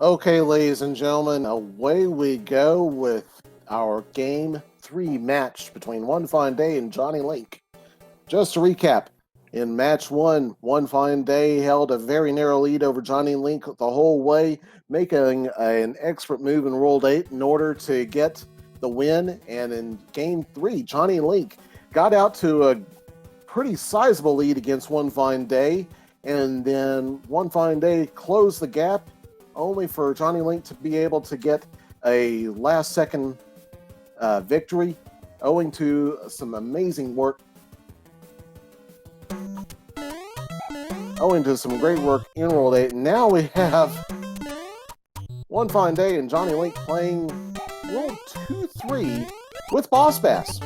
Okay, ladies and gentlemen, away we go with our Game 3 match between One Fine Day and JonnyLink. Just to recap, in Match 1, One Fine Day held a very narrow lead over JonnyLink the whole way, making an expert move in World 8 in order to get the win. And in Game 3, JonnyLink got out to a pretty sizable lead against One Fine Day, and then One Fine Day closed the gap, only for JonnyLink to be able to get a last-second victory, owing to some amazing work. Owing to some great work in World 8. Now we have One Fine Day and JonnyLink playing World 2-3 with Boss Bass.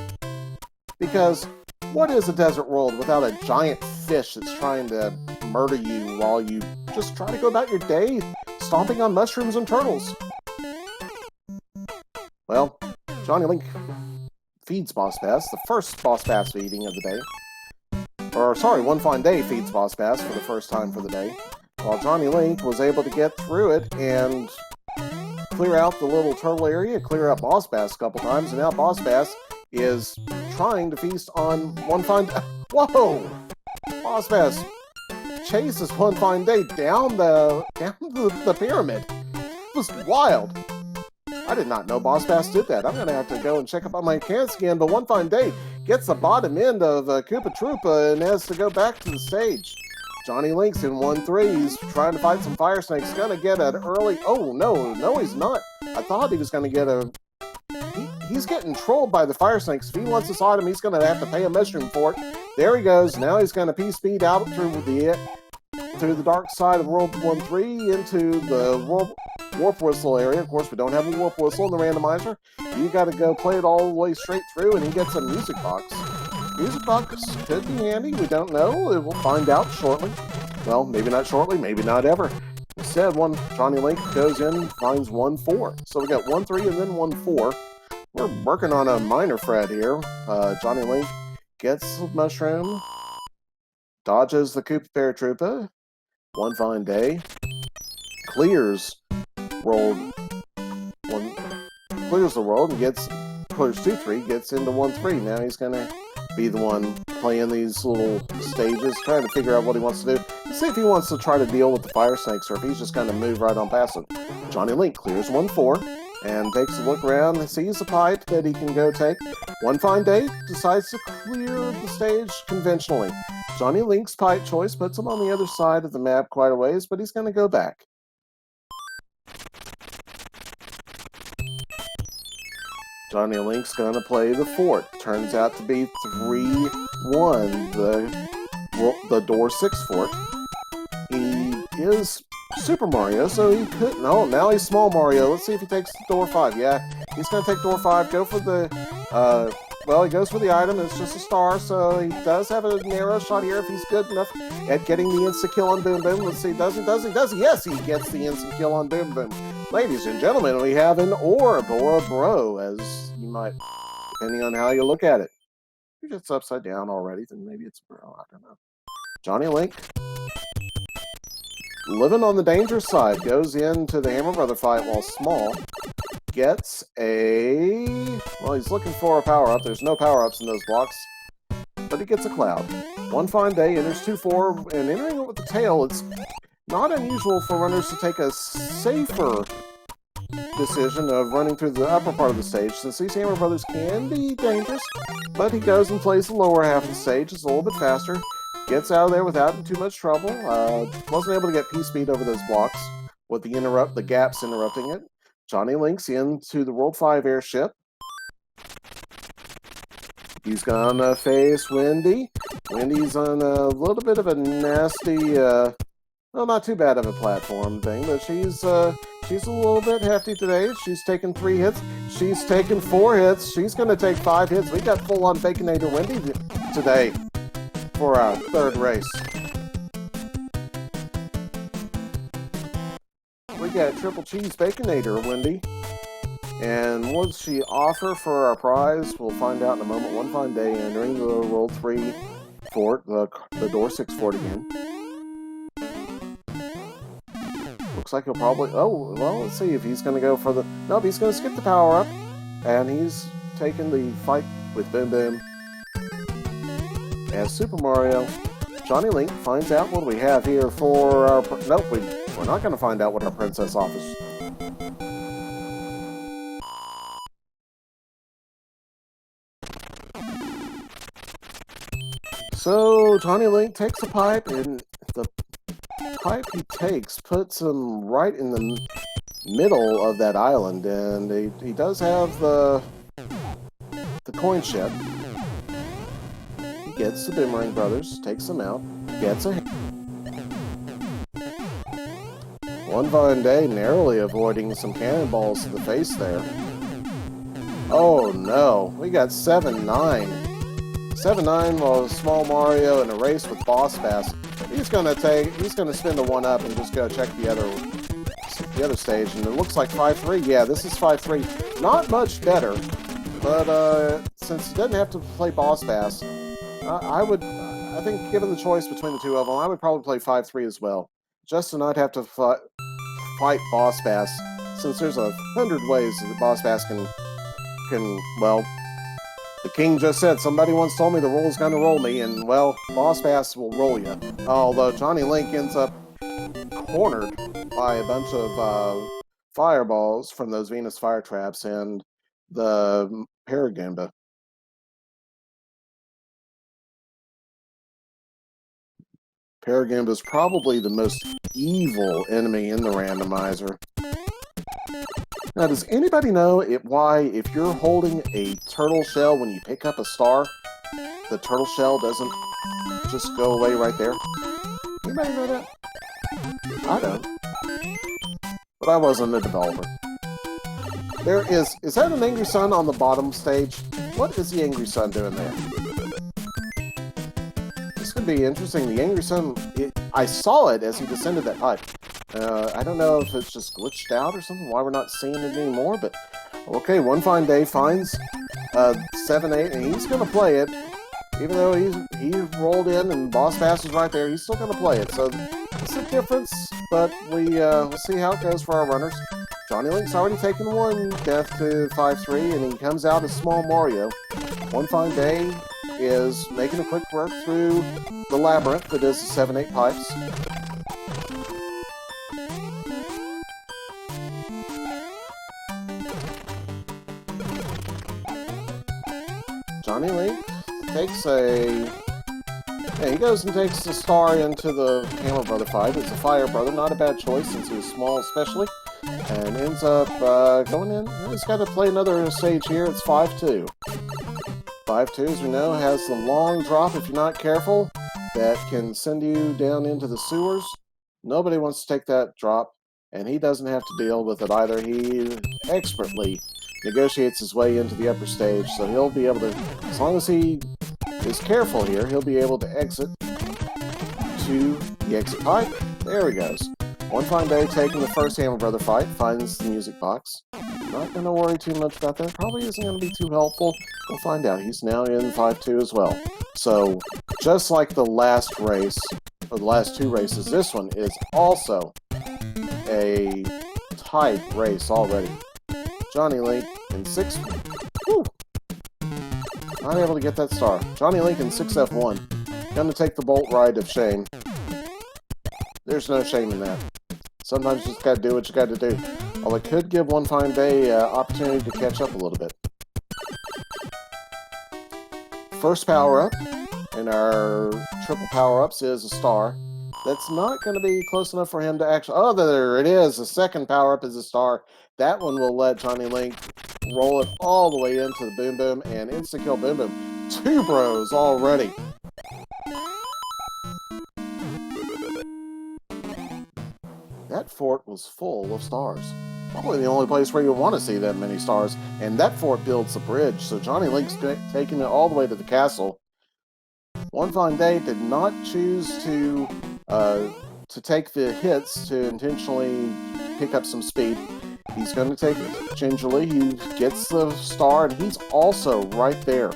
Because what is a desert world without a giant fish that's trying to murder you while you just try to go about your day stomping on mushrooms and turtles? Well, JonnyLink feeds Boss Bass, the first Boss Bass feeding of the day. Or, sorry, One Fine Day feeds Boss Bass for the first time for the day, while JonnyLink was able to get through it and clear out the little turtle area, clear out Boss Bass a couple times, and now Boss Bass is trying to feast on One Fine Day. Whoa! Boss Bass chases One Fine Day down the pyramid. It was wild. I did not know Boss Bass did that. I'm going to have to go and check up on my accounts again, but One Fine Day gets the bottom end of Koopa Troopa and has to go back to the stage. JonnyLink's in 1-3. He's trying to fight some fire snakes. Going to get an early... Oh, no, he's not. I thought he was going to get a... He's getting trolled by the fire snakes. If he wants this item, he's going to have to pay a mushroom for it. There he goes. Now he's going to P-speed out through the dark side of World 1-3 into the Warp Whistle area. Of course, we don't have a Warp Whistle in the randomizer. You got to go play it all the way straight through, and he gets a music box. Music box could be handy. We don't know. We'll find out shortly. Well, maybe not shortly, maybe not ever. Instead, JonnyLink goes in, finds 1-4. So we got 1-3 and then 1-4. We're working on a minor fret here. JonnyLink gets the mushroom, dodges the Koopa Paratroopa. One Fine Day clears the world and clears 2-3, gets into 1-3. Now he's gonna be the one playing these little stages, trying to figure out what he wants to do. Let's see if he wants to try to deal with the fire snakes or if he's just gonna move right on past them. JonnyLink clears 1-4 and takes a look around and sees the pipe that he can go take. One Fine Day decides to clear the stage conventionally. JonnyLink's pipe choice puts him on the other side of the map quite a ways, but he's going to go back. JonnyLink's going to play the fort. Turns out to be 3-1, the door 6 fort. He is Super Mario, so he could... No, now he's Small Mario. Let's see if he takes door 5. Yeah, he's going to take door 5, go for the... Well, he goes for the item. It's just a star, so he does have a narrow shot here if he's good enough at getting the instant kill on Boom Boom. Let's see, does he? Yes, he gets the instant kill on Boom Boom. Ladies and gentlemen, we have an orb, or a bro, as you might, depending on how you look at it. If it's upside down already, then maybe it's a bro, I don't know. JonnyLink, living on the dangerous side, goes into the Hammer Brother fight while Small gets a... Well, he's looking for a power-up. There's no power-ups in those blocks. But he gets a cloud. One Fine Day enters 2-4, and entering it with the tail, it's not unusual for runners to take a safer decision of running through the upper part of the stage, since these Hammer Brothers can be dangerous. But he goes and plays the lower half of the stage. It's a little bit faster. Gets out of there without too much trouble. Wasn't able to get P-speed over those blocks with the gaps interrupting it. JonnyLink's into the World 5 airship. He's gonna face Wendy. Wendy's on a little bit of a nasty, well, not too bad of a platform thing, but she's a little bit hefty today. She's taken 3 hits. She's taken 4 hits. She's gonna take 5 hits. We got full-on Baconator Wendy today for our 3rd race. We got Triple Cheese Baconator, Wendy. And what does she offer for our prize? We'll find out in a moment. One Fine Day entering the World 3 fort, the door 6 fort again. Looks like he'll probably... Oh, well, let's see if he's going to go for the... Nope, he's going to skip the power-up. And he's taking the fight with Boom Boom. As Super Mario, JonnyLink finds out what we have here for our... Nope, we're not going to find out what our princess offers. So, JonnyLink takes a pipe, and the pipe he takes puts him right in the middle of that island, and he does have the coin ship. He gets the Boomerang Brothers, takes them out, gets a... onefineday narrowly avoiding some cannonballs to the face there. Oh no, we got 7-9. 7-9 while Small Mario in a race with Boss Bass. He's gonna spin the 1-up and just go check the other stage, and it looks like 5-3. Yeah, this is 5-3. Not much better, but since he doesn't have to play Boss Bass, I think given the choice between the two of them, I would probably play 5-3 as well, just to not have to fight Boss Bass, since there's 100 ways that Boss Bass can well. The king just said, somebody once told me the roll's gonna roll me, and, well, Boss Bass will roll you. Although JonnyLink ends up cornered by a bunch of fireballs from those Venus fire traps and the Paragamba. Paragamba is probably the most evil enemy in the randomizer. Now, does anybody know why, if you're holding a turtle shell when you pick up a star, the turtle shell doesn't just go away right there? Anybody know that? I don't. But I wasn't a developer. Is that an Angry Sun on the bottom stage? What is the Angry Sun doing there? This could be interesting. The Angry Sun, I saw it as he descended that pipe. I don't know if it's just glitched out or something, why we're not seeing it anymore, but okay, onefineday finds 7-8, and he's going to play it. Even though he rolled in and Boss Bass is right there, he's still going to play it. So it's a difference, but we'll see how it goes for our runners. JonnyLink's already taken one death to 5-3, and he comes out as Small Mario. Onefineday is making a quick work through the labyrinth that is the 7-8 pipes. JonnyLink takes he goes and takes the star into the Hammer Brother fight. It's a Fire Brother, not a bad choice since he was small especially, and ends up going in. He's got to play another stage here. It's 5-2. 5-2, as we know, has the long drop if you're not careful that can send you down into the sewers. Nobody wants to take that drop, and he doesn't have to deal with it either. He expertly negotiates his way into the upper stage, so he'll be able to, as long as he is careful here, he'll be able to exit to the exit pipe. There he goes. Onefineday taking the first Hammer Brother fight, finds the music box. Not going to worry too much about that. Probably isn't going to be too helpful. We'll find out. He's now in 5-2 as well. So, just like the last race, or the last two races, this one is also a tied race already. JonnyLink in 6... Woo! Not able to get that star. JonnyLink in 6F1. Gonna take the bolt ride of shame. There's no shame in that. Sometimes you just gotta do what you gotta do. Well, it could give onefineday opportunity to catch up a little bit. First power-up in our triple power-ups is a star. That's not going to be close enough for him to actually... Oh, there it is. The second power-up is a star. That one will let JonnyLink roll it all the way into the Boom Boom and insta-kill Boom Boom. 2 bros already. That fort was full of stars. Probably the only place where you want to see that many stars. And that fort builds a bridge, so JonnyLink's taking it all the way to the castle. Onefineday did not choose to take the hits to intentionally pick up some speed. He's going to take it gingerly. He gets the star, and he's also right there.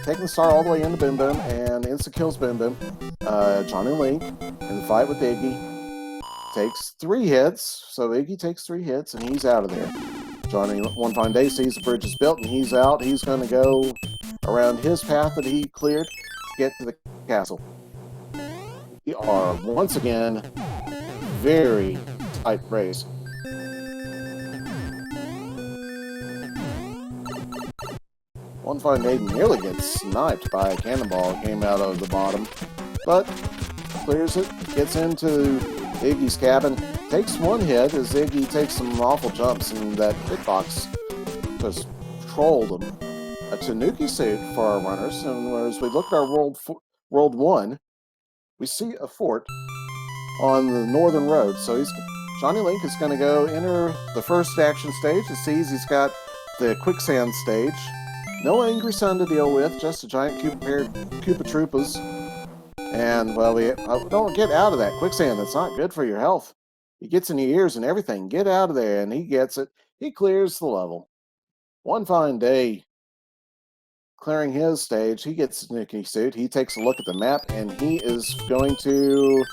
Taking the star all the way into Boom Boom, and insta-kills Boom Boom. JonnyLink in the fight with Iggy. takes 3 hits. So Iggy takes 3 hits, and he's out of there. Johnny One Fine Day sees the bridge is built, and he's out. He's going to go around his path that he cleared to get to the castle. We are, once again, very tight race. One Fine Day nearly gets sniped by a cannonball that came out of the bottom, but clears it, gets into Iggy's cabin, takes 1 hit as Iggy takes some awful jumps, and that hitbox just trolled him. A Tanuki suit for our runners, and as we look at our World 1, we see a fort on the northern road. So JonnyLink is going to go enter the first action stage. It sees he's got the quicksand stage. No angry sun to deal with, just a giant Koopa Troopas. And, well, don't get out of that quicksand. That's not good for your health. It gets in your ears and everything. Get out of there, and he gets it. He clears the level. One Fine Day, clearing his stage, he gets a Nuki suit. He takes a look at the map, and he is going to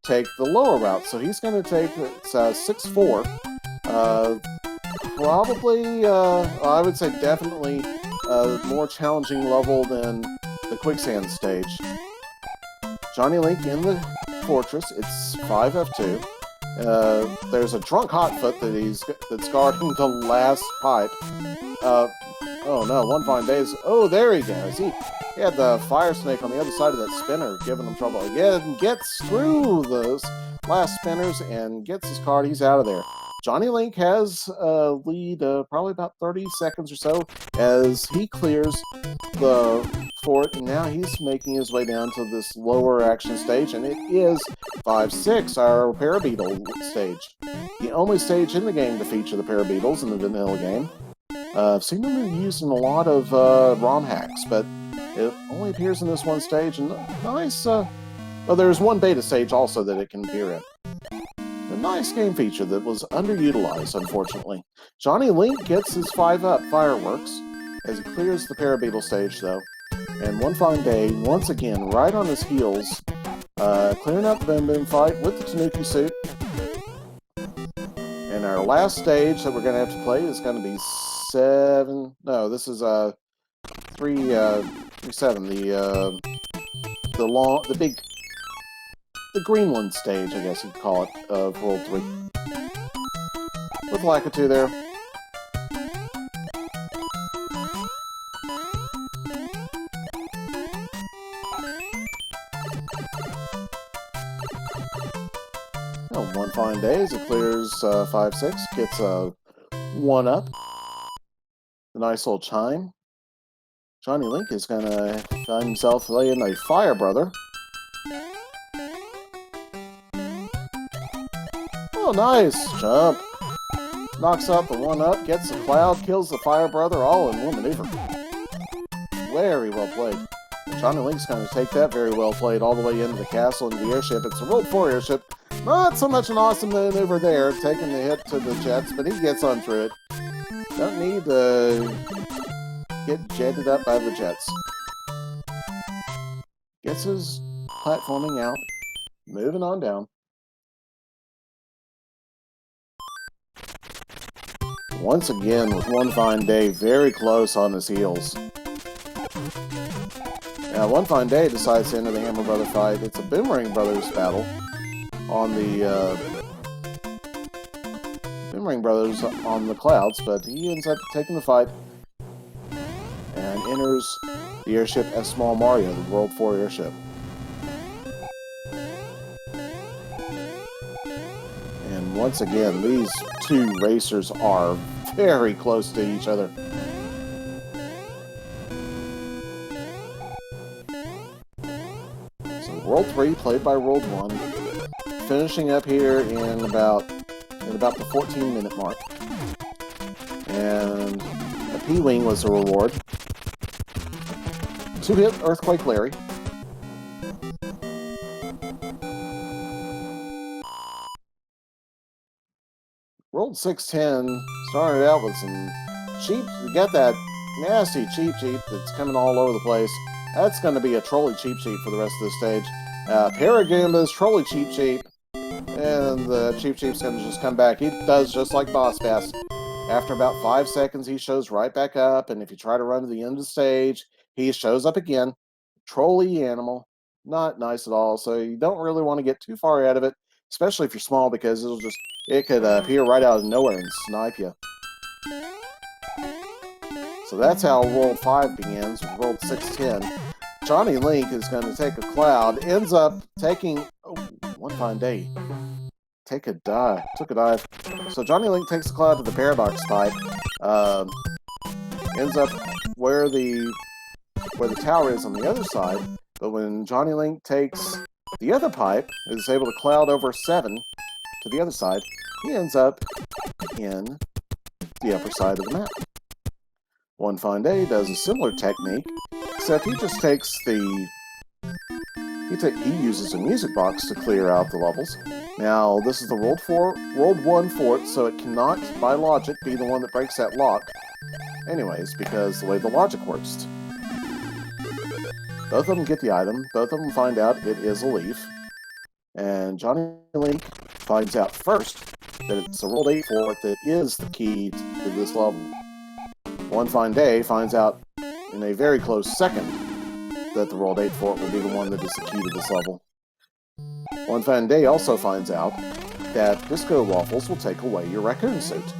take the lower route. So he's going to take 6-4. Probably, I would say definitely a more challenging level than the quicksand stage. JonnyLink in the fortress. It's 5F2. There's a drunk Hotfoot that's guarding the last pipe. Oh no, One Fine Day is... Oh, there he goes. He had the fire snake on the other side of that spinner, giving him trouble. Again, gets through those last spinners and gets his card. He's out of there. JonnyLink has a lead, probably about 30 seconds or so, as he clears the fort, and now he's making his way down to this lower action stage, and it is 5-6, our Parabeetle stage. The only stage in the game to feature the Parabeetles in the vanilla game. I've seen them used in a lot of ROM hacks, but it only appears in this one stage, and nice, well, there's one beta stage also that it can appear in. A nice game feature that was underutilized, unfortunately. JonnyLink gets his 5-up fireworks as he clears the Parabeetle stage, though. And One Fine Day, once again, right on his heels, clearing out the Boom Boom fight with the Tanuki suit. And our last stage that we're going to have to play is going to be 7... No, this is 3-7. The Greenland stage, I guess you'd call it, of World 3. With Lakitu there. Oh, One Fine Day as it clears 5-6, gets a 1-up. A nice little chime. JonnyLink is going to find himself laying a Fire Brother. Oh, nice jump. Knocks out the 1-up, gets the cloud, kills the Fire Brother, all in one maneuver. Very well played. JonnyLink's going to take that very well played all the way into the castle and the airship. It's a World 4 airship. Not so much an awesome maneuver there, taking the hit to the jets, but he gets on through it. Don't need to get jetted up by the jets. Gets his platforming out. Moving on down. Once again, with One Fine Day very close on his heels. Now, One Fine Day decides to enter the Hammer Brother fight. It's a Boomerang Brothers battle on the Boomerang Brothers on the clouds, but he ends up taking the fight and enters the airship as Small Mario, the World 4 airship. And once again, these two racers are very close to each other. So World 3 played by World 1, finishing up here in about the 14-minute mark. And a P-Wing was the reward. 2-hit Earthquake Larry. World 610 started out with some cheap, you got that nasty cheap sheet that's coming all over the place. That's going to be a trolley cheap sheet for the rest of the stage. Paragamba's trolley cheap sheet. And the Cheep Cheep's gonna just come back. He does just like Boss Bass. After about 5 seconds, he shows right back up, and if you try to run to the end of the stage, he shows up again. Trolly animal. Not nice at all, so you don't really want to get too far out of it, especially if you're small, because it could appear right out of nowhere and snipe you. So that's how World 5 begins, with World 610. JonnyLink is going to take a cloud, ends up taking... Oh, one fine day. Took a dive. So JonnyLink takes the cloud to the paradox pipe. Ends up where the tower is on the other side. But when JonnyLink takes the other pipe, is able to cloud over 7 to the other side, he ends up in the upper side of the map. One Fine Day does a similar technique, except he just takes the... He uses a music box to clear out the levels. Now, this is the World 1 fort, so it cannot, by logic, be the one that breaks that lock. Anyways, because the way the logic works. Both of them get the item, both of them find out it is a leaf, and JonnyLink finds out first that it's a World 8 fort that is the key to this level. One Fine Day finds out in a very close second that the World 8 fort will be the one that is the key to this level. One Fine Day also finds out that Disco Waffles will take away your raccoon suit,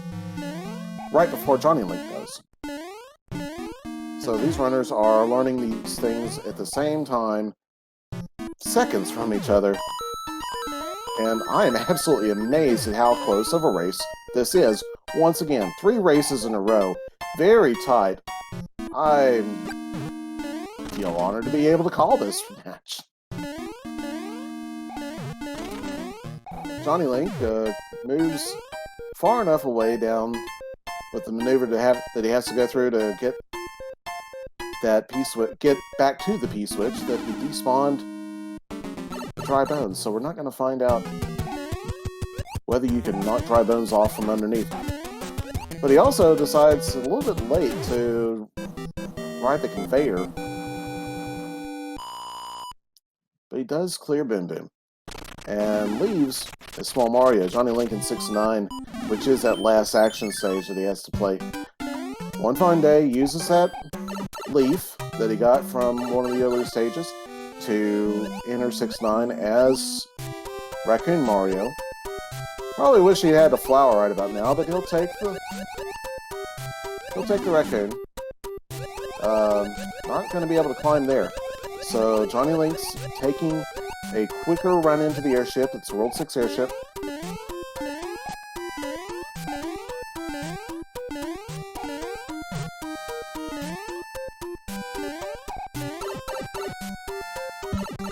right before JonnyLink does. So these runners are learning these things at the same time, seconds from each other, and I am absolutely amazed at how close of a race this is. Once again, 3 races in a row, very tight. I feel honored to be able to call this match. JonnyLink moves far enough away down with the maneuver that he has to go through to get that get back to the P-switch that he despawned the dry bones. So we're not going to find out whether you can knock dry bones off from underneath. But he also decides a little bit late to ride the conveyor. But he does clear Boom Boom and leaves a small Mario, JonnyLink in 6-9, which is that last action stage that he has to play. One Fine Day uses that leaf that he got from one of the earlier stages to enter 6-9 as Raccoon Mario. Probably wish he had a flower right about now, but he'll take the raccoon. Not going to be able to climb there. So JonnyLink's taking a quicker run into the airship. It's a World 6 airship.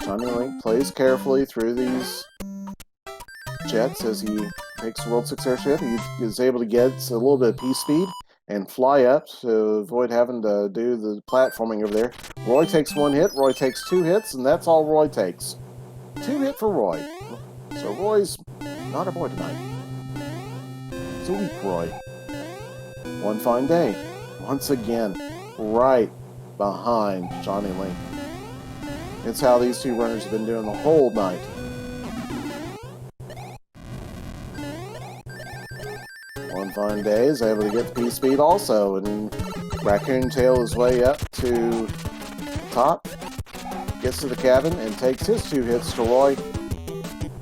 JonnyLink plays carefully through these jets as he takes the World 6 airship. He is able to get a little bit of P-speed and fly up to avoid having to do the platforming over there. Roy takes 1 hit, Roy takes 2 hits, and that's all Roy takes. 2 hit for Roy. So Roy's not a boy tonight. It's a weak Roy. One Fine Day, once again, right behind JonnyLink. It's how these 2 runners have been doing the whole night. One Fine Day is able to get the P-speed also, and Raccoon tail his way up to the top, gets to the cabin, and takes his 2 hits to Roy.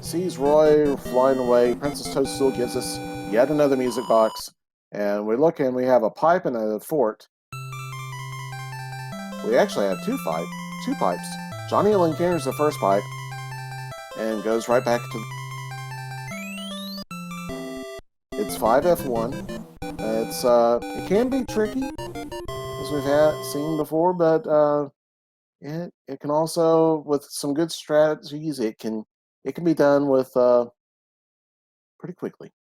Sees Roy flying away. Princess Toadstool gives us yet another music box, and we look and we have a pipe and a fort. We actually have 2 pipes. JonnyLink enters the first pipe and goes right back to... It's 5F1. It can be tricky, as we've seen before, but it can also, with some good strategies, it can be done with pretty quickly.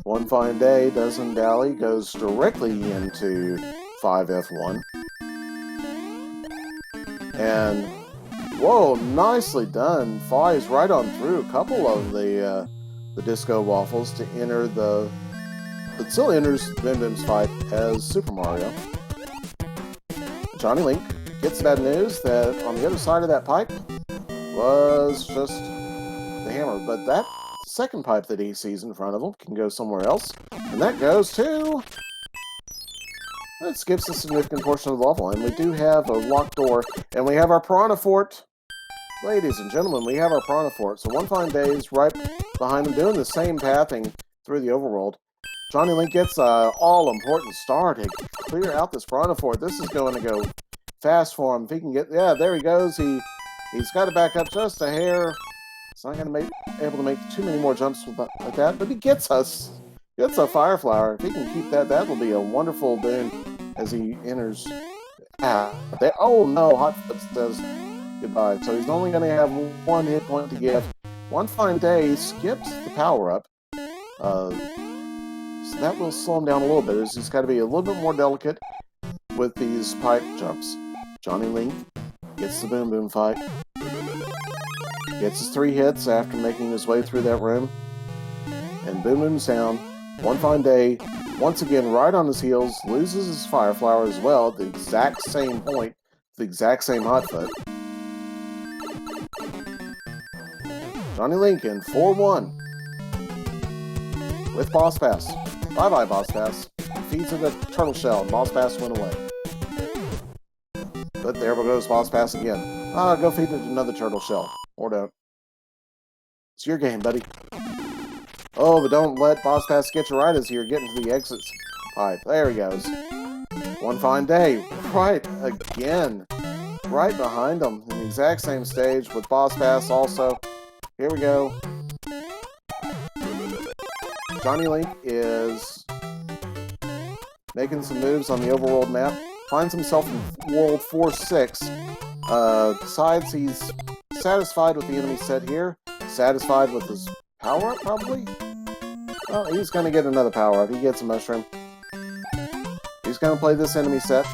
One Fine Day doesn't dally, goes directly into 5F1. And, whoa, nicely done. Flies right on through a couple of the Disco Waffles to enter but still enters Boom Boom's fight as Super Mario. JonnyLink gets bad news that on the other side of that pipe was just the hammer. But that second pipe that he sees in front of him can go somewhere else. And that goes to... That skips a significant portion of the level. And we do have a locked door. And we have our Piranha Fort. Ladies and gentlemen, we have our Piranha Fort. So One Fine Day is right behind him doing the same pathing through the overworld. JonnyLink gets an all-important star to clear out this Piranha Fort. This is going to go fast for him. If he can get... Yeah, there he goes. He's got to back up just a hair. He's not going to be able to make too many more jumps like that. But he gets us. Gets a Fire Flower. If he can keep that, that will be a wonderful boon as he enters... Oh, no. Hotfoot says goodbye. So he's only going to have one hit point to give. One Fine Day skips the power-up. So that will slow him down a little bit, as he's got to be a little bit more delicate with these pipe jumps. JonnyLink gets the Boom Boom fight. Gets his 3 hits after making his way through that room. And Boom Boom's down. One Fine Day, once again, right on his heels, loses his Fire Flower as well at the exact same point, the exact same Hotfoot. JonnyLink in 4-1. With Boss Pass. Bye-bye, Boss Pass. Feeds of the turtle shell. Boss Pass went away. But there goes Boss Pass again. Go feed it another turtle shell. Or don't. It's your game, buddy. Oh, but don't let Boss Pass get you right as you're getting to the exit pipe. There he goes. One Fine Day. Right again. Right behind him. In the exact same stage with Boss Pass also. Here we go. JonnyLink is making some moves on the overworld map. Finds himself in World 4-6. Decides he's satisfied with the enemy set here. Satisfied with his power-up, probably? Well, he's going to get another power-up. He gets a mushroom. He's going to play this enemy set.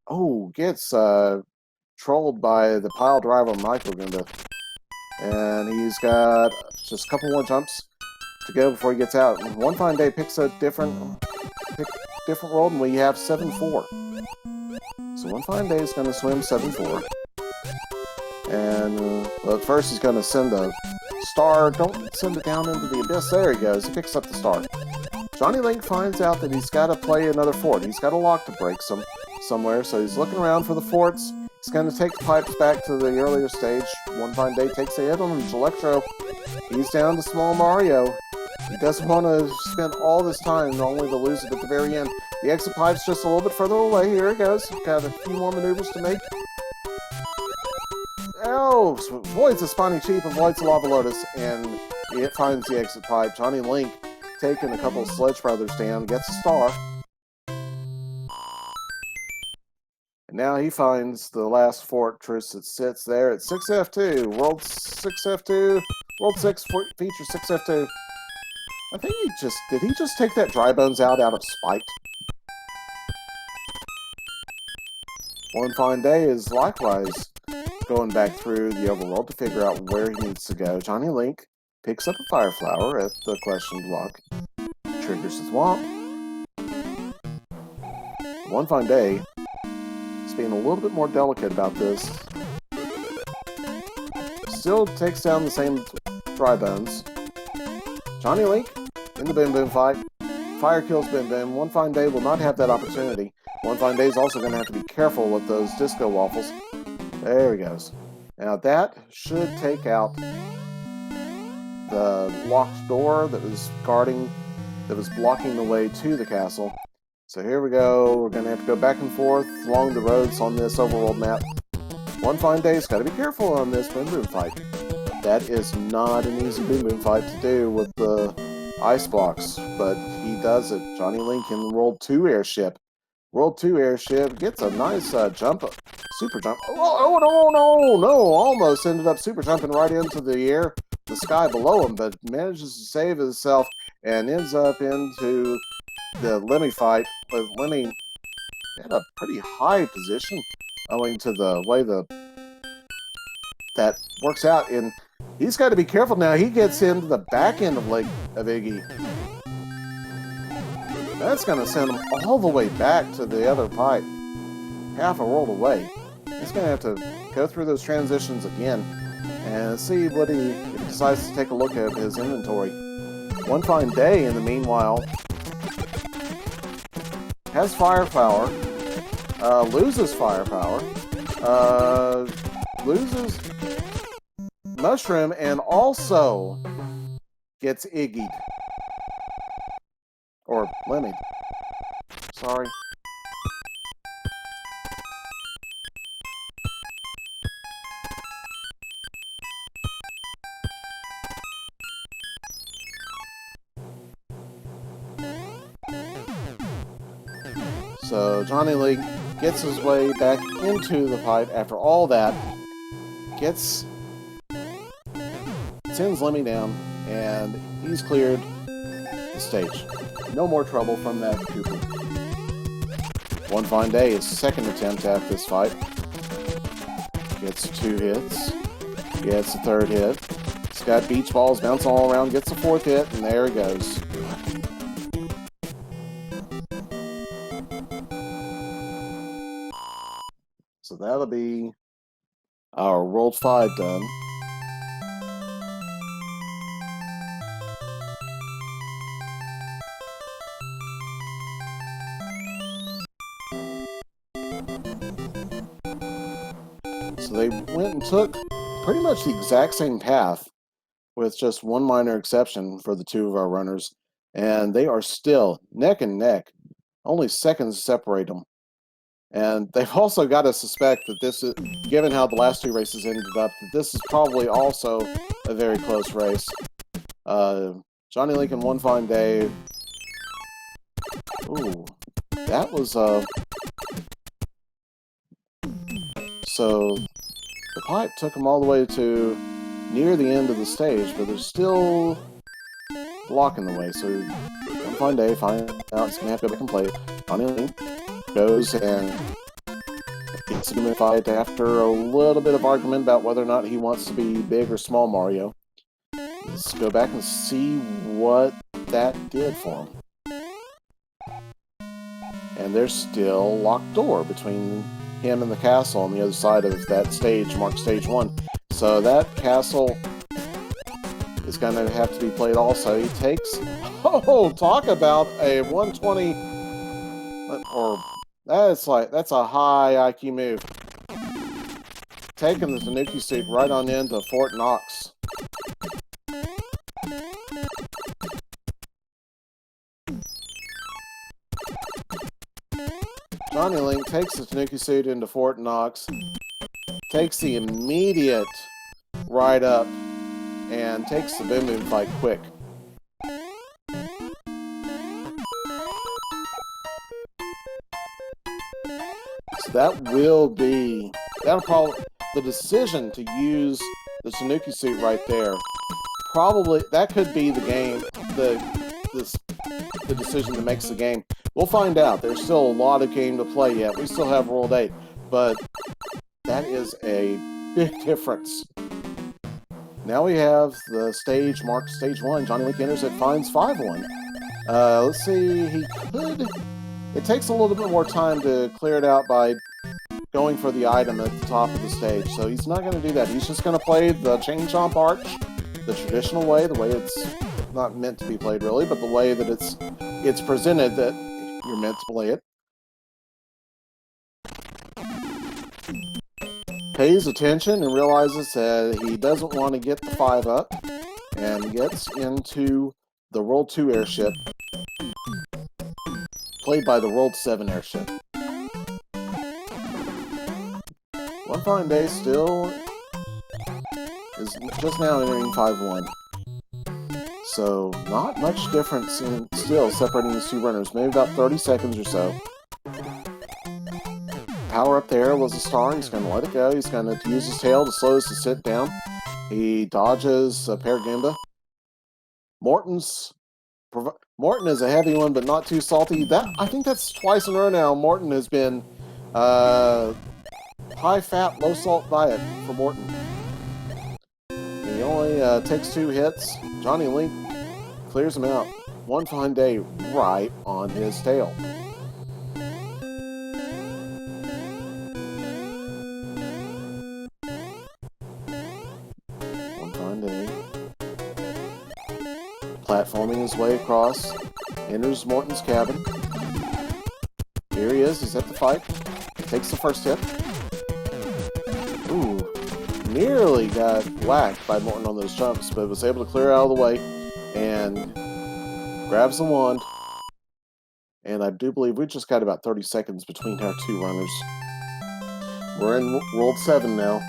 Oh, gets trolled by the pile driver Michael Gunda. And he's got just a couple more jumps to go before he gets out. And One Fine Day picks a different world, and we have 7-4. So One Fine Day is going to swim 7-4. And but first he's going to send a star. Don't send it down into the abyss. There he goes. He picks up the star. JonnyLink finds out that he's got to play another fort. He's got a lock to break somewhere, so he's looking around for the forts. He's going to take the pipes back to the earlier stage. One Fine Day takes a hit on his Electro. He's down to Small Mario. He doesn't want to spend all this time only to lose it at the very end. The exit pipe's just a little bit further away. Here he goes. Got a few more maneuvers to make. Oh, avoids the Spiny Chief, avoids the Lava Lotus, and it finds the exit pipe. JonnyLink taking a couple of Sledge Brothers down, gets a star. And now he finds the last fortress that sits there at 6F2. World 6F2. World 6 feature 6F2. I think did he just take that Dry Bones out of spite? One Fine Day is likewise going back through the overworld to figure out where he needs to go. JonnyLink picks up a Fire Flower at the question block. Triggers his womp. One Fine Day is being a little bit more delicate about this. Still takes down the same Dry Bones. JonnyLink in the Boom Boom fight. Fire kills Boom Boom. One Fine Day will not have that opportunity. One Fine Day is also going to have to be careful with those Disco Waffles. There he goes. Now that should take out the locked door that was blocking the way to the castle. So here we go. We're going to have to go back and forth along the roads on this overworld map. One Fine Day's got to be careful on this Boom Boom fight. That is not an easy Boom Boom fight to do with the ice blocks, but he does it. JonnyLink in the World 2 airship. World 2 airship gets a nice jump, super jump. Oh, no, almost ended up super jumping right into the sky below him, but manages to save himself and ends up into the Lemmy fight. But Lemmy had a pretty high position owing to the way that works out, and he's got to be careful now. He gets into the back end of Iggy. That's going to send him all the way back to the other pipe. half a world away. He's going to have to go through those transitions again and see what if he decides to take a look at his inventory. One Fine Day, in the meanwhile, has firepower, loses firepower, loses mushroom, and also gets Iggy'd. Or Lemmied. Sorry. So JonnyLink gets his way back into the fight after all that, sends Lemmy down, and he's cleared the stage. No more trouble from that Cooper. One Fine Day, his second attempt at this fight. Gets 2 hits, gets a 3rd hit. He's got beach balls bouncing all around, gets a 4th hit, and there he goes. So that'll be our World 5 done. So they went and took pretty much the exact same path, with just one minor exception for the 2 of our runners, and they are still neck and neck. Only seconds separate them. And they've also got to suspect that this is, given how the last 2 races ended up, that this is probably also a very close race. JonnyLink and One Fine Day. Ooh, that was so the pipe took them all the way to near the end of the stage, but there's still blocking the way. So One Fine Day finds out he's gonna have to go back and play it. JonnyLink goes and gets him in a fight after a little bit of argument about whether or not he wants to be Big or Small Mario. Let's go back and see what that did for him. And there's still a locked door between him and the castle on the other side of that stage, marked stage 1. So that castle is going to have to be played also. He takes, talk about a 120, or that's a high IQ move. Taking the Tanuki suit right on into Fort Knox. JonnyLink takes the Tanuki suit into Fort Knox, takes the immediate ride up, and takes the Boom Boom fight quick. So that'll probably, the decision to use the Tanuki suit right there, probably, that could be the game, the decision that makes the game. We'll find out. There's still a lot of game to play yet. We still have World 8, but that is a big difference. Now we have the stage marked stage 1. JonnyLink enters it, finds 5-1. Let's see, it takes a little bit more time to clear it out by going for the item at the top of the stage. So he's not going to do that. He's just going to play the Chain Chomp Arch the traditional way, the way it's not meant to be played really, but the way that it's presented that you're meant to play it. Pays attention and realizes that he doesn't want to get the 5 up, and gets into the World 2 airship, played by the World 7 airship. One Fine Day still is just now entering 5-1. So, not much difference still separating these 2 runners, maybe about 30 seconds or so. Power up there was a star. He's going to let it go. He's going to use his tail to slow his descent down. He dodges a Paragoomba. Morton is a heavy one, but not too salty. I think that's twice in a row now. Morton has been high-fat, low-salt diet for Morton. He only takes 2 hits. JonnyLink clears him out. One Fine Day right on his tail. platforming his way across, enters Morton's cabin. Here he is, he's at the fight. Takes the first hit. Ooh, nearly got whacked by Morton on those jumps, but was able to clear out of the way and grabs the wand. And I do believe we just got about 30 seconds between our two runners. We're in World 7 now.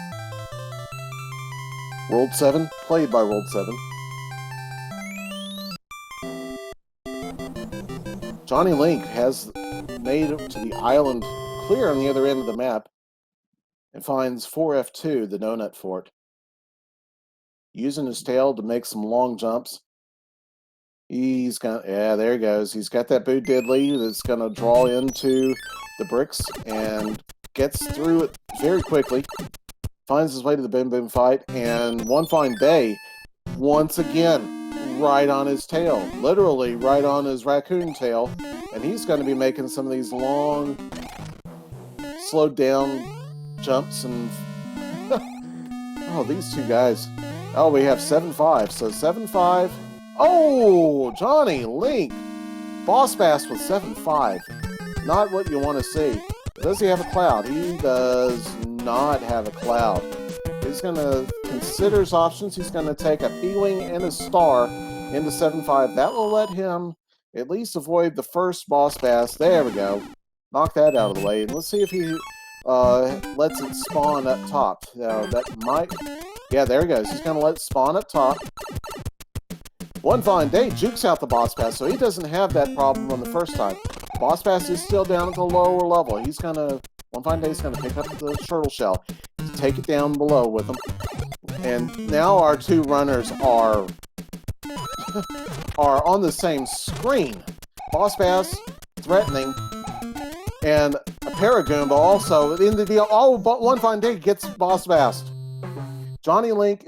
World 7, played by World 7. JonnyLink has made it to the island clear on the other end of the map and finds 4F2, the donut fort. Using his tail to make some long jumps. He's got, yeah, there he goes. He's got that boot diddly that's going to draw into the bricks and gets through it very quickly. Finds his way to the Boom Boom fight, and One Fine Day, once again, right on his tail. Literally right on his raccoon tail. And he's going to be making some of these long, slowed down jumps. And oh, these two guys. Oh, we have 7-5. So 7-5. Oh, JonnyLink. Boss Bass with 7-5. Not what you want to see. Does he have a cloud? He does not have a cloud. He's going to consider his options. He's going to take a P-Wing and a star into 7-5. That will let him at least avoid the first Boss Bass. There we go. Knock that out of the way. And let's see if he lets it spawn up top. That might... Yeah, there he goes. He's going to let it spawn up top. One Fine Day jukes out the Boss Bass, so he doesn't have that problem on the first time. Boss Bass is still down at the lower level. He's going to... One Fine Day is going to pick up the turtle shell, take it down below with him. And now our two runners are on the same screen. Boss Bass threatening, and a Paragoomba also in the deal. Oh, but One Fine Day gets Boss Bass. JonnyLink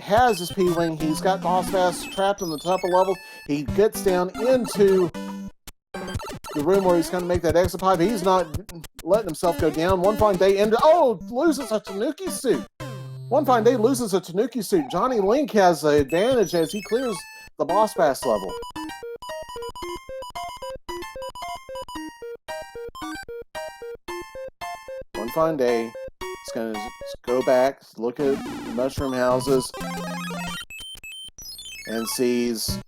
has his P-Wing. He's got Boss Bass trapped in the upper level. He gets down into the room where he's going to make that exit pipe. He's not letting himself go down. One Fine Day loses a Tanuki suit. One Fine Day loses a Tanuki suit. JonnyLink has the advantage as he clears the Boss Bass level. One Fine Day is going to go back, look at the mushroom houses, and sees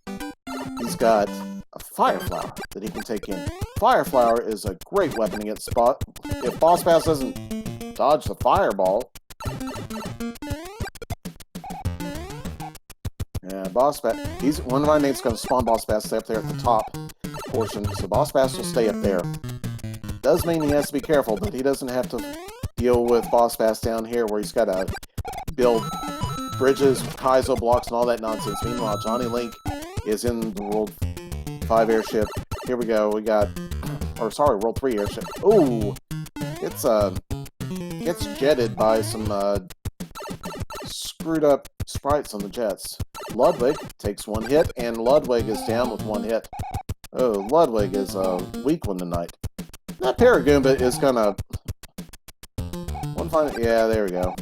he's got a Fire Flower that he can take in. Fire Flower is a great weapon against Spot. If Boss Bass doesn't dodge the fireball. Yeah, Boss Bass. One of my names going to spawn Boss Bass up there at the top portion, so Boss Bass will stay up there. Does mean he has to be careful, but he doesn't have to deal with Boss Bass down here where he's got to build bridges, Kaizo blocks, and all that nonsense. Meanwhile, JonnyLink is in the World 5 airship. Here we go. We got, World 3 airship. Ooh, gets jetted by some screwed up sprites on the jets. Ludwig takes one hit, and Ludwig is down with one hit. Oh, Ludwig is a weak one tonight. That Paragoomba is gonna... Yeah, there we go.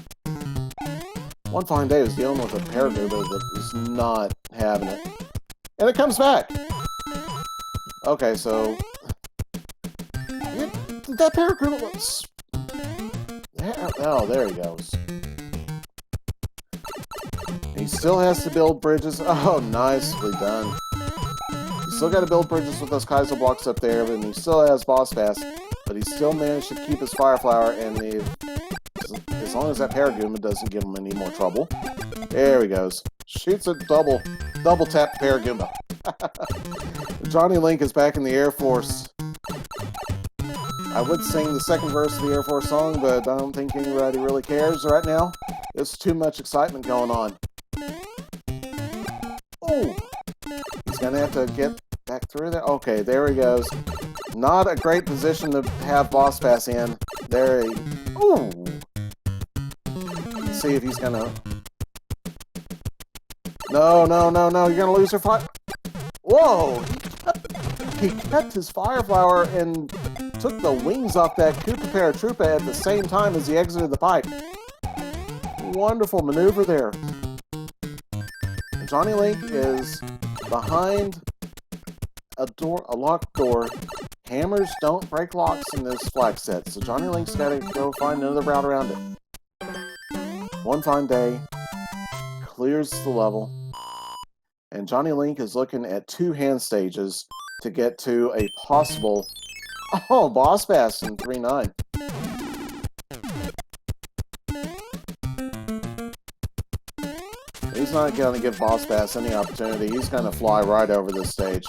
One Fine Day was dealing with a Paragoomba that is not having it. And it comes back! Okay, so... That Paragoomba... Oh, there he goes. He still has to build bridges. Oh, nicely done. He's still got to build bridges with those Kaizo blocks up there, and he still has Boss Bass, but he still managed to keep his Fire Flower, and as long as that Paragoomba doesn't give him any more trouble. There he goes. Shoots a double tap Paragoomba. JonnyLink is back in the Air Force. I would sing the second verse of the Air Force song, but I don't think anybody really cares right now. There's too much excitement going on. Oh! He's gonna have to get back through there. Okay, there he goes. Not a great position to have Boss Bass in. There he... Ooh! Let's see if he's gonna... No, you're gonna lose your fire... Whoa! He kept his Fire Flower and took the wings off that Koopa Paratroopa at the same time as he exited the pipe. Wonderful maneuver there. And JonnyLink is behind a locked door. Hammers don't break locks in this flag set, so JonnyLink's got to go find another route around it. One fine day, clears the level, and JonnyLink is looking at 2 hand stages to get to a possible boss pass in 3-9. He's not going to give Boss Bass any opportunity. He's going to fly right over this stage.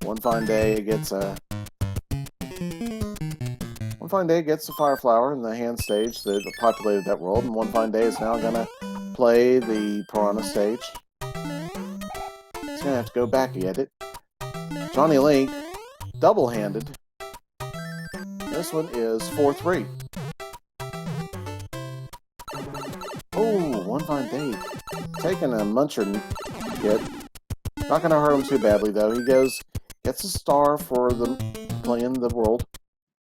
One fine day gets a Fire Flower in the hand stage that populated that world, and One Fine Day is now going to play the Piranha stage. He's going to have to go back and get it. JonnyLink, double-handed. This one is 4-3. Oh, One Fine Day. Taking a muncher hit. Not going to hurt him too badly, though. He gets a star for playing the world.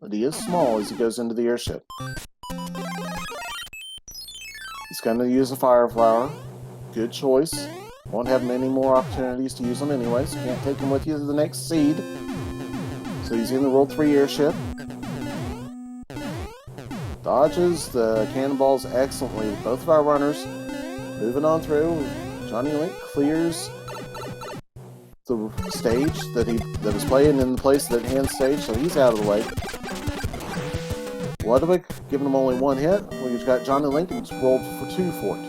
But he is small as he goes into the airship. He's going to use a Fire Flower. Good choice. Won't have many more opportunities to use them anyway, so you can't take him with you to the next seed. So he's in the World 3 airship. Dodges the cannonballs excellently with both of our runners. Moving on through, JonnyLink clears the stage that was playing in the place of that hand stage, so he's out of the way. Ludwig giving him only 1 hit. We've got JonnyLink and it's rolled for 2 for it.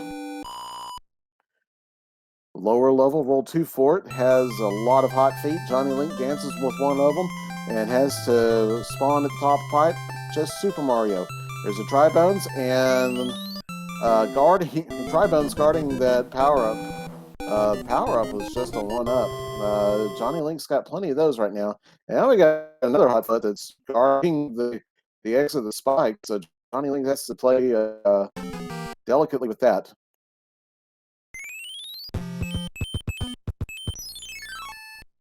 Lower level, roll 2 for it, has a lot of hot feet. JonnyLink dances with one of them and has to spawn at the top pipe, just Super Mario. There's a Tri-Bones and the Tri-Bones guarding that power-up. Power-up was just a 1-up. JonnyLink's got plenty of those right now. And now we got another hot foot that's guarding the exit of the spike, so JonnyLink has to play delicately with that.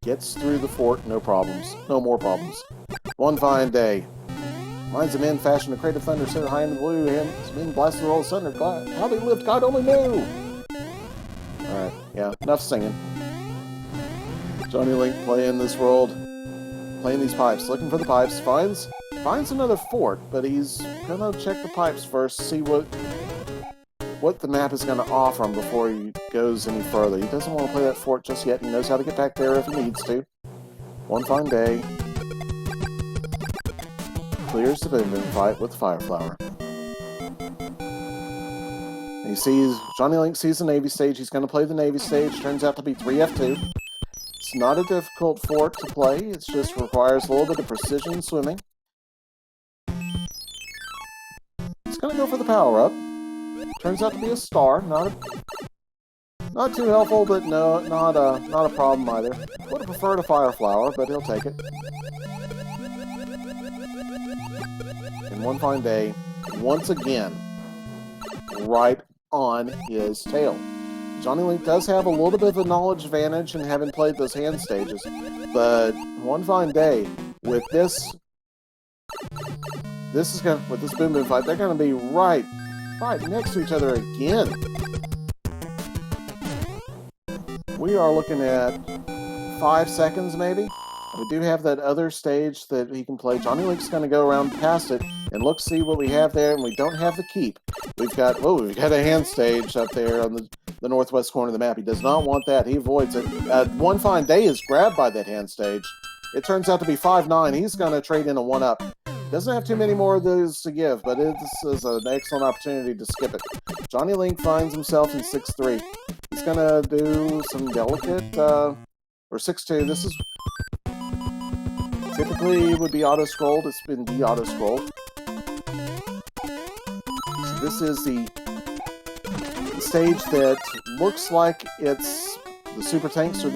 Gets through the fort, no problems. No more problems. One fine day. Minds of men fashioned a crate of thunder, set high in the blue, hands men blasted the roll of thunder. How they lived, God only knew! Alright, yeah, enough singing. JonnyLink playing this world, playing these pipes, looking for the pipes, finds another fort, but he's gonna check the pipes first, see what the map is gonna offer him before he goes any further. He doesn't want to play that fort just yet. He knows how to get back there if he needs to. One fine day. Clears the boom fight with the Fire Flower. He sees, JonnyLink sees the Navy stage. He's going to play the Navy stage. Turns out to be 3F2. It's not a difficult fort to play. It just requires a little bit of precision swimming. He's going to go for the power-up. Turns out to be a star. Not too helpful, but no, not a problem either. Would have preferred a Fire Flower, but he'll take it. And one fine day, once again, right on his tail. JonnyLink does have a little bit of a knowledge advantage in having played those hand stages, but one fine day, with this boom boom fight, they're going to be right next to each other again. We are looking at 5 seconds, maybe. We do have that other stage that he can play. JonnyLink's going to go around past it and look, see what we have there, and we don't have the keep. We've got a hand stage up there on the northwest corner of the map. He does not want that. He avoids it. One fine day is grabbed by that hand stage. It turns out to be 5-9. He's going to trade in a 1-up. Doesn't have too many more of those to give, but this is an excellent opportunity to skip it. JonnyLink finds himself in 6-3. He's going to do some delicate, or 6-2. This is typically would be auto-scrolled. It's been de-auto-scrolled. So this is the stage that looks like it's the super tanks or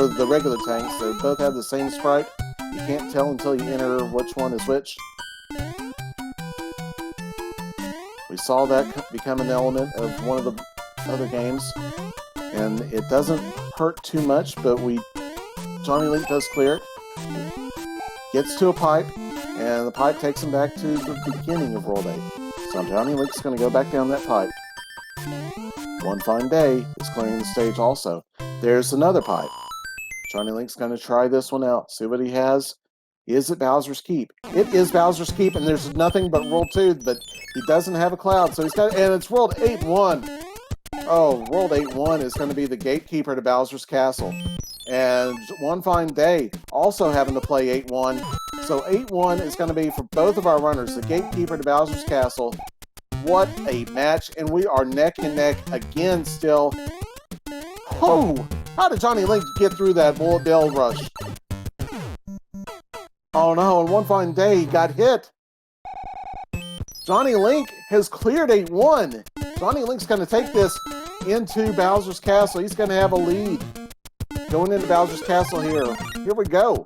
the regular tanks. They both have the same sprite. You can't tell until you enter which one is which. We saw that become an element of one of the other games, and it doesn't hurt too much, but JonnyLink does clear it. Gets to a pipe, and the pipe takes him back to the beginning of World 8. So JonnyLink's going to go back down that pipe. One Fine Day is clearing the stage also. There's another pipe. JonnyLink's going to try this one out. See what he has. Is it Bowser's Keep? It is Bowser's Keep, and there's nothing but World 2, but he doesn't have a cloud, so he's got, and it's World 8-1. Oh, World 8-1 is going to be the gatekeeper to Bowser's Castle. And One Fine Day also having to play 8-1. So 8-1 is going to be for both of our runners, the gatekeeper to Bowser's Castle. What a match, and we are neck and neck again still. Oh, how did JonnyLink get through that bullet bill rush? Oh no, and One Fine Day he got hit. JonnyLink has cleared 8-1. JonnyLink's going to take this into Bowser's Castle. He's going to have a lead. Going into Bowser's Castle here. Here we go.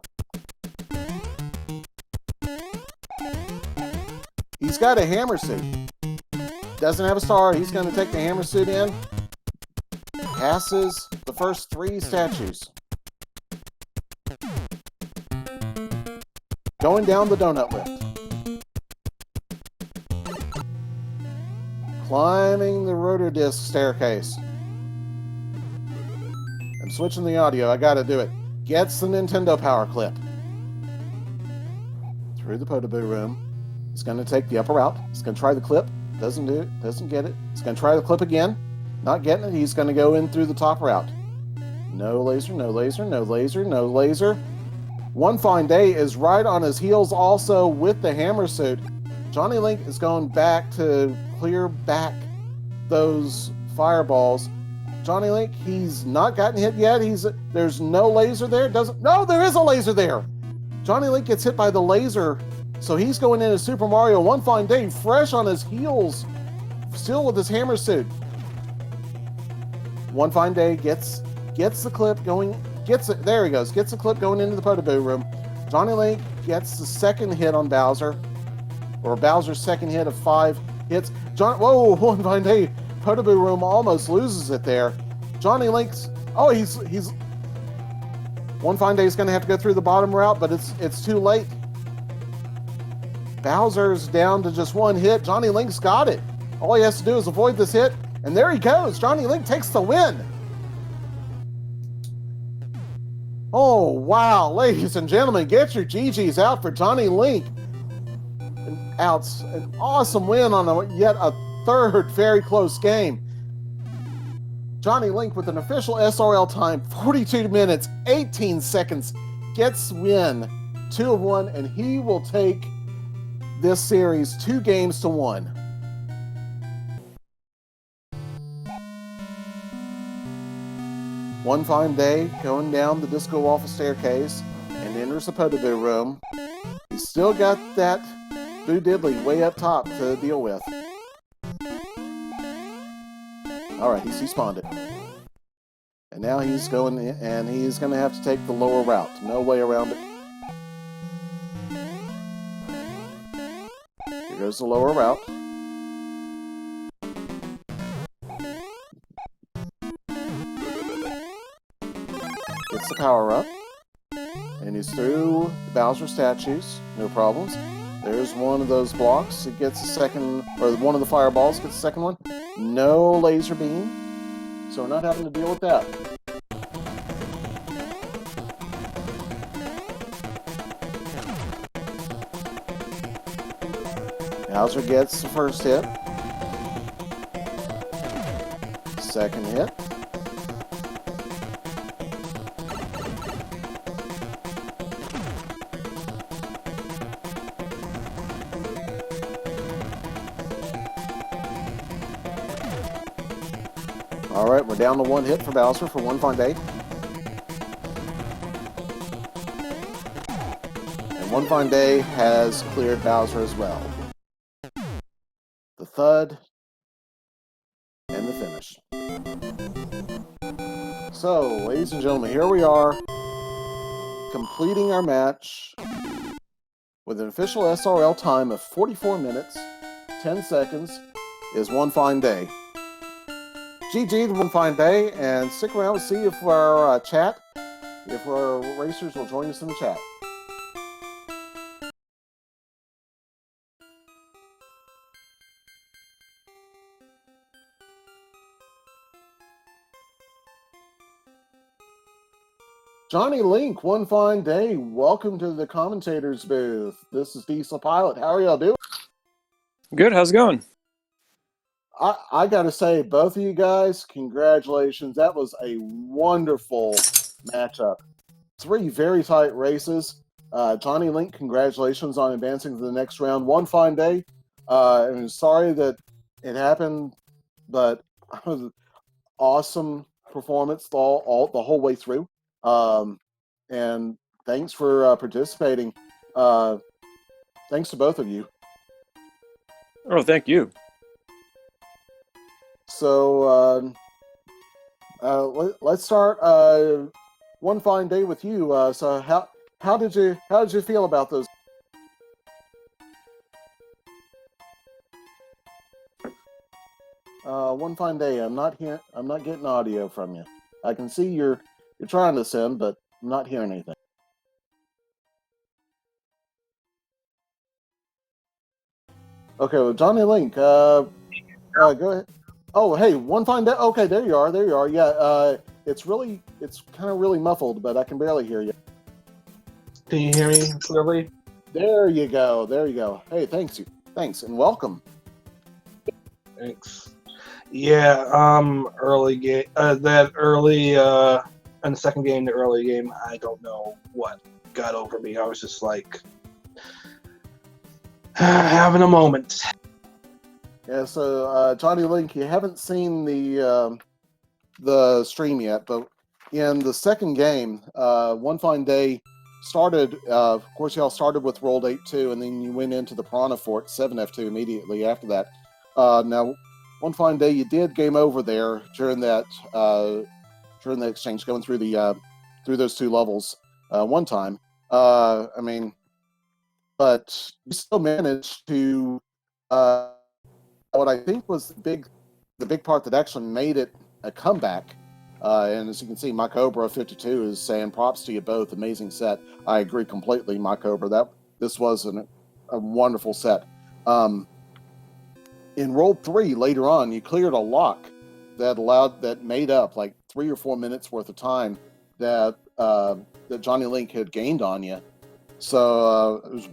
He's got a hammer suit. Doesn't have a star. He's going to take the hammer suit in. Passes the first 3 statues. Going down the donut lift. Climbing the rotor disc staircase. I'm switching the audio. I gotta do it. Gets the Nintendo power clip. Through the Potoboo room. He's gonna take the upper route. He's gonna try the clip. Doesn't do it. Doesn't get it. He's gonna try the clip again. Not getting it. He's gonna go in through the top route. No laser, no laser, no laser, no laser. One Fine Day is right on his heels also with the hammer suit. JonnyLink is going back to clear back those fireballs. JonnyLink, he's not gotten hit yet. There's no laser there. No, there is a laser there. JonnyLink gets hit by the laser, so he's going into Super Mario One Fine Day fresh on his heels, still with his hammer suit. One Fine Day gets the clip going. There he goes. Gets the clip going into the Potoboo room. JonnyLink gets the second hit on Bowser, or Bowser's second hit of 5 hits. Whoa, One Fine Day. Potoboo room almost loses it there. JonnyLink's. Oh, he's. One Fine Day is going to have to go through the bottom route, but it's too late. Bowser's down to just 1 hit. JonnyLink's got it. All he has to do is avoid this hit, and there he goes. JonnyLink takes the win. Oh, wow. Ladies and gentlemen, get your GGs out for JonnyLink. An awesome win on yet a third very close game. JonnyLink with an official SRL time, 42 minutes, 18 seconds, gets win 2 of 1, and he will take this series 2-1. One Fine Day going down the Disco Waffle staircase and enters the Potoboo room. He's still got that Boo Diddley way up top to deal with. Alright, he's despawned it. And now he's going in, and he's going to have to take the lower route. No way around it. Here goes the lower route. Gets the power up. And he's through the Bowser statues. No problems. There's one of those blocks. It gets the second, or one of the fireballs gets the second one. No laser beam. So we're not having to deal with that. Bowser gets the first hit. Second hit. Alright, we're down to 1 hit for Bowser for One Fine Day. And One Fine Day has cleared Bowser as well. The thud and the finish. So, ladies and gentlemen, here we are, completing our match with an official SRL time of 44 minutes, 10 seconds, is One Fine Day. GG to One Fine Day, and stick around to see if our if our racers will join us in the chat. JonnyLink, one fine day. Welcome to the commentators booth. This is Diesel Pilot. How are y'all doing? Good. How's it going? I gotta say, both of you guys, congratulations. That was a wonderful matchup. 3 very tight races. JonnyLink, congratulations on advancing to the next round. One fine day. And sorry that it happened, but awesome performance the whole way through. And thanks for participating. Thanks to both of you. Oh, thank you. So let's start. One fine day with you. So how did you feel about those? One fine day. I'm not getting audio from you. I can see you're trying to send, but I'm not hearing anything. Okay, well, JonnyLink, go ahead. Oh, hey, one fine day. Okay, there you are. There you are. Yeah, it's kind of really muffled, but I can barely hear you. Can you hear me clearly? There you go. There you go. Hey, thanks, and welcome. Thanks. Yeah, early game. That early, in the second game, the early game, I don't know what got over me. I was just like having a moment. Yeah. So, JonnyLink, you haven't seen the stream yet, but in the second game, one fine day started. Of course, y'all started with World 8-2, and then you went into the Piranha Fort 7F2 immediately after that. Now, one fine day, you did game over there during that exchange, going through through those 2 levels one time. I mean, but you still managed to what I think was the big part that actually made it a comeback. And as you can see, my Cobra 52 is saying props to you both. Amazing set. I agree completely, my Cobra. This was a wonderful set. In World 3 later on, you cleared a lock that made up like 3 or 4 minutes worth of time that JonnyLink had gained on you. So I was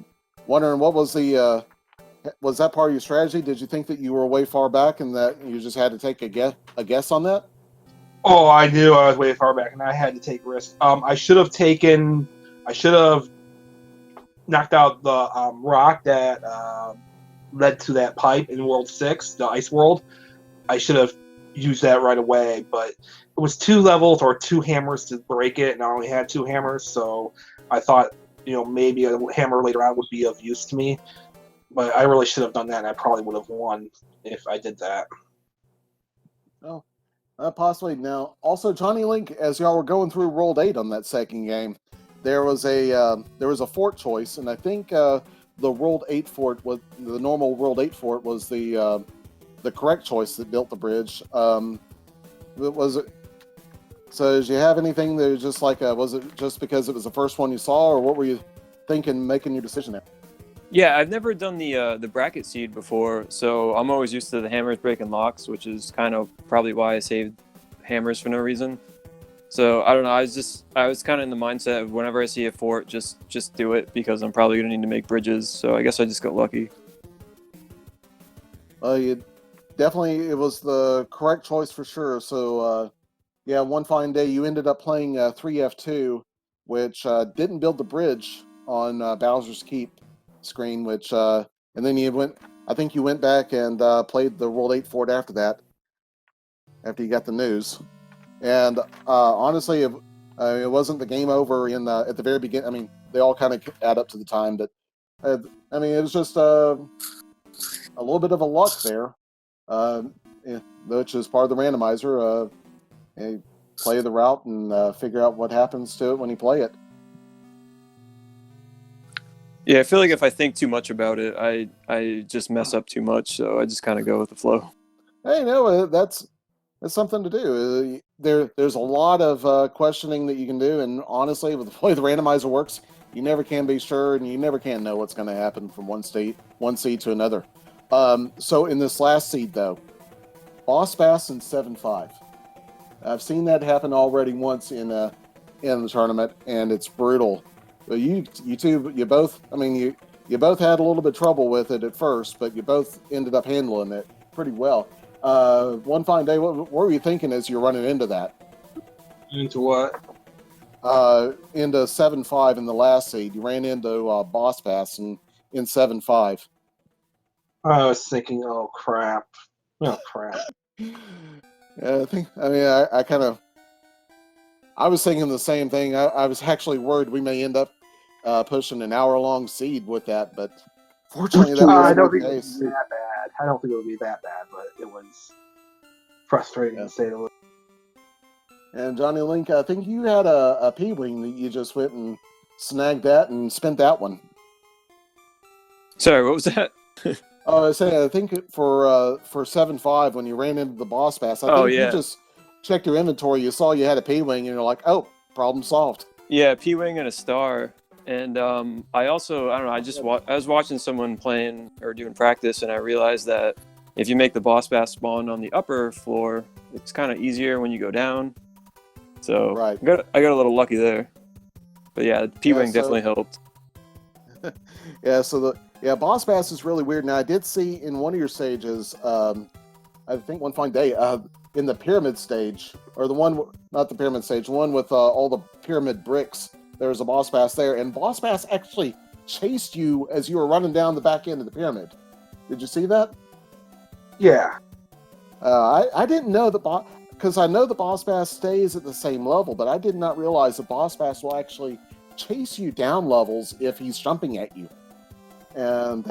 wondering, what was that part of your strategy? Did you think that you were way far back and that you just had to take a guess on that? Oh, I knew I was way far back, and I had to take risks. I should have knocked out the rock that led to that pipe in World 6, the Ice World. I should have used that right away, but it was 2 levels or 2 hammers to break it, and I only had 2 hammers, so I thought, maybe a hammer later on would be of use to me. But I really should have done that, and I probably would have won if I did that. Oh, possibly. Now, also, JonnyLink, as y'all were going through World 8 on that second game, there was a fort choice, and I think the World 8 fort was the normal World 8 fort was the correct choice that built the bridge. Was it? So, did you have anything that was just like was it just because it was the first one you saw, or what were you thinking making your decision there? Yeah, I've never done the bracket seed before, so I'm always used to the hammers breaking locks, which is kind of probably why I saved hammers for no reason. So I don't know. I was kind of in the mindset of whenever I see a fort, just do it because I'm probably gonna need to make bridges. So I guess I just got lucky. It was the correct choice for sure. So yeah, one fine day you ended up playing 3F2, which didn't build the bridge on Bowser's Keep screen, and then I think you went back and played the World 8 fort after that, after you got the news. And honestly, it wasn't the game over at the very beginning. I mean, they all kind of add up to the time, but I mean, it was just a little bit of a luck there, which is part of the randomizer. You play the route and figure out what happens to it when you play it. Yeah, I feel like if I think too much about it, I just mess up too much. So I just kind of go with the flow. Hey, no, that's something to do. There's a lot of questioning that you can do, and honestly, with the way the randomizer works, you never can be sure, and you never can know what's going to happen from one seed to another. So in this last seed, though, Boss Bass in 7-5. I've seen that happen already once in in the tournament, and it's brutal. But you two, you both. I mean, you both had a little bit of trouble with it at first, but you both ended up handling it pretty well. One fine day, what were you thinking as you're running into that? Into what? Into 7-5 in the last seed. You ran into Boss Pass in 7-5. I was thinking, oh crap. Oh crap. Yeah, I was thinking the same thing. I was actually worried we may end up pushing an hour-long seed with that, but fortunately that I wasn't don't the think it case. would be that bad. I don't think it would be that bad, but it was frustrating to say the least. And JonnyLink, I think you had a P-Wing that you just went and snagged that and spent that one. Sorry, what was that? I think for 7-5 when you ran into the Boss Pass, I think you just checked your inventory, you saw you had a P-Wing, and you're like, oh, problem solved. Yeah, P-Wing and a star. And I don't know, I was watching someone playing or doing practice, and I realized that if you make the Boss Bass spawn on the upper floor, it's kind of easier when you go down. So right. I got a little lucky there. But yeah, P-Wing definitely helped. Boss Bass is really weird. Now, I did see in one of your stages, I think one fine day, in the pyramid stage, or not the pyramid stage, the one with all the pyramid bricks, there was a Boss Bass there, and Boss Bass actually chased you as you were running down the back end of the pyramid. Did you see that? Yeah. I didn't know because I know the Boss Bass stays at the same level, but I did not realize the Boss Bass will actually chase you down levels if he's jumping at you. And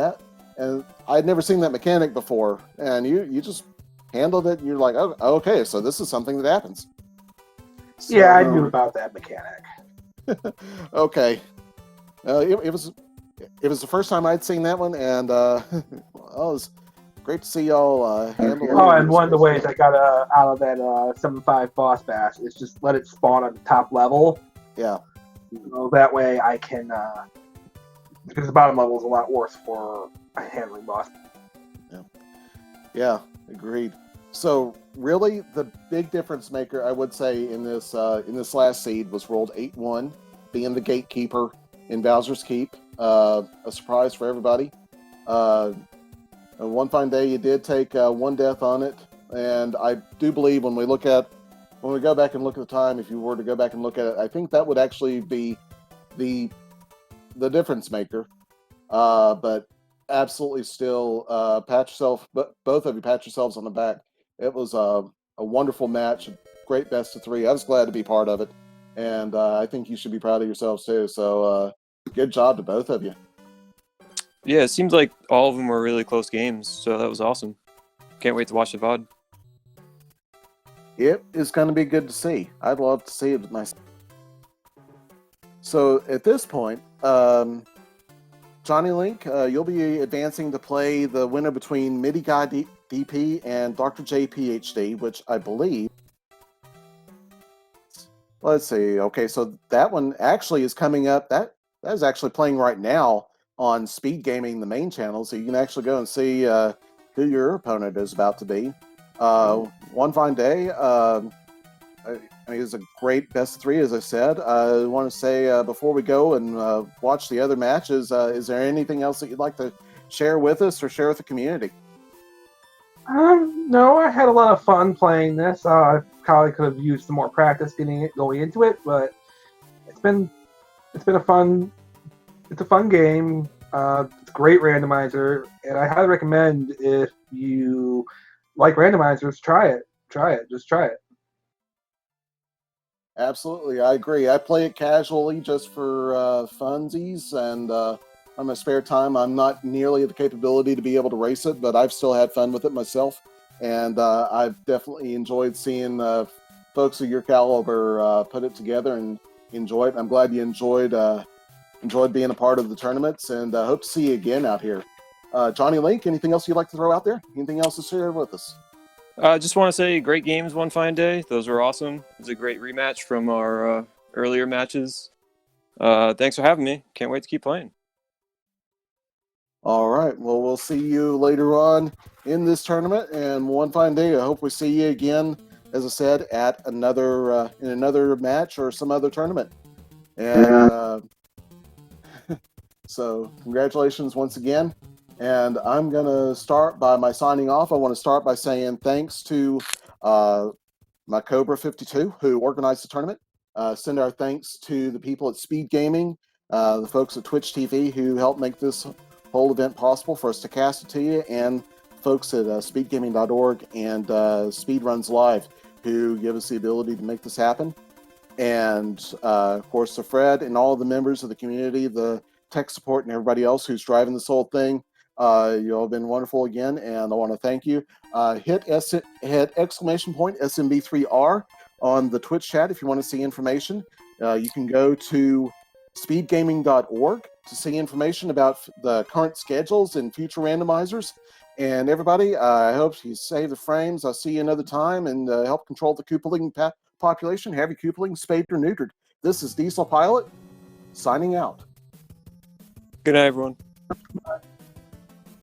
I'd never seen that mechanic before, and you just handled it, and you're like, oh, okay, so this is something that happens. So, yeah, I knew about that mechanic. Okay. It was the first time I'd seen that one, and it was great to see y'all handle it. Oh, and one of the ways I got out of that 7-5 Boss Bass is just let it spawn on the top level. Yeah. That way I can... because the bottom level is a lot worse for handling boss. Yeah, agreed. So really, the big difference maker, I would say, in this last seed was rolled 8-1, being the gatekeeper in Bowser's Keep. A surprise for everybody. One fine day, you did take one death on it, and I do believe when we go back and look at the time, if you were to go back and look at it, I think that would actually be the difference maker. But absolutely still both of you pat yourselves on the back. It was a wonderful match, a great best of 3. I was glad to be part of it, and I think you should be proud of yourselves too. So good job to both of you. Yeah, it seems like all of them were really close games, so that was awesome. Can't wait to watch the VOD. It is going to be good to see. I'd love to see it myself. So at this point, JonnyLink, you'll be advancing to play the winner between Midi Guy DP and Dr. J PhD, which I believe. Let's see. Okay, so that one actually is coming up. That is actually playing right now on SpeedGaming, the main channel, so you can actually go and see who your opponent is about to be. One fine day. I mean, it was a great best of 3, as I said. I want to say before we go and watch the other matches, is there anything else that you'd like to share with us or share with the community? No, I had a lot of fun playing this. I probably could have used some more practice going into it, but it's a fun game. It's a great randomizer, and I highly recommend if you like randomizers, try it. Just try it. Absolutely, I agree. I play it casually just for funsies, and on my spare time, I'm not nearly the capability to be able to race it, but I've still had fun with it myself, and I've definitely enjoyed seeing folks of your caliber put it together and enjoy it. I'm glad you enjoyed being a part of the tournaments, and hope to see you again out here. JonnyLink, anything else you'd like to throw out there? Anything else to share with us? I just want to say great games one fine day. Those were awesome. It was a great rematch from our earlier matches. Thanks for having me. Can't wait to keep playing. All right. Well, we'll see you later on in this tournament. And one fine day, I hope we see you again as I said, at another in another match or some other tournament. And so congratulations once again. And I'm going to start by my signing off. I want to start by saying thanks to my Cobra 52 who organized the tournament. Send our thanks to the people at SpeedGaming, the folks at Twitch TV who helped make this whole event possible for us to cast it to you, and folks at speedgaming.org and Speedruns Live who give us the ability to make this happen. And of course, to Fred and all the members of the community, the tech support, and everybody else who's driving this whole thing. You all have been wonderful again, and I want to thank you. Hit exclamation point SMB3R on the Twitch chat if you want to see information. You can go to speedgaming.org to see information about the current schedules and future randomizers. And everybody, I hope you save the frames. I'll see you another time, and help control the Koopaling population. Have your Koopaling spayed or neutered. This is Diesel Pilot, signing out. Good night, everyone. Bye.